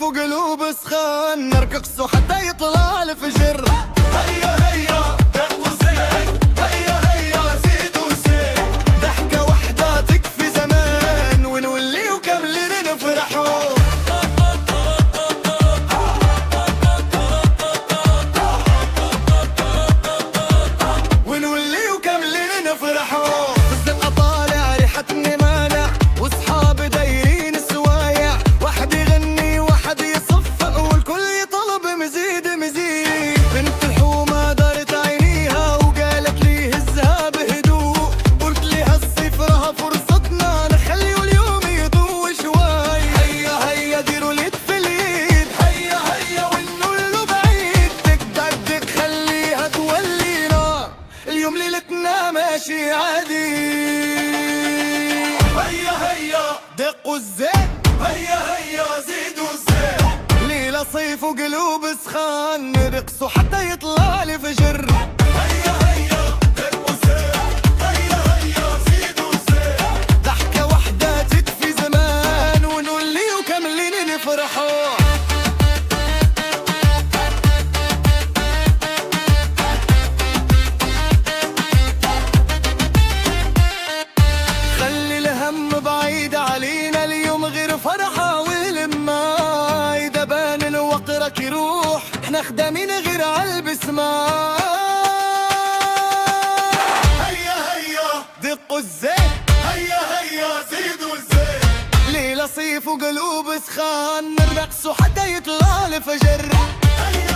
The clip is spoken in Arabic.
صيف وقلوب سخان، نرقص حتى يطلع الفجر. هيا هيا دق وزين، هيا هيا زيد وزين، ضحكة وحدة تكفي زمان ونولي وكاملين نفرحوا. ونولي وكاملين نفرحوا. الزنقة طالع ريحتني مانع، واصحابي دايرين السوايع، واحد يغني واحد يصفق والكل يطلب مزيد مزيد. بنت الحومة دارت عينيها وقالت لي هزها بهدوء، قلت لي هالصيف رها فرصتنا نخليه اليوم يضوي شوي. هيا هيا ديروا اليد في اليد، هيا هيا ونقول له بعيد تقدر دق خليها تولينا، اليوم ليلتنا ماشي عادي. هيا هيا دقوا الزين، هيا هيا زيد وزين، ليلة صيف وقلوب سخان، نرقصوا حتى يطلع الفجر. هيا هيا دق وزين، هيا هيا زيد وزين، ضحكة وحدة تكفي زمان ونولي وكاملين نفرحوا. خلي الهم بعيد علينا، اليوم غير فرحة ولما إذا بان الوقرك يروح، احنا خدامين غير عالبسمة. هيا هيا دقوا الزين، هيا هيا زيد وزين، ليلة صيف وقلوب سخان، نرقصوا حتى يطلع الفجر. هيا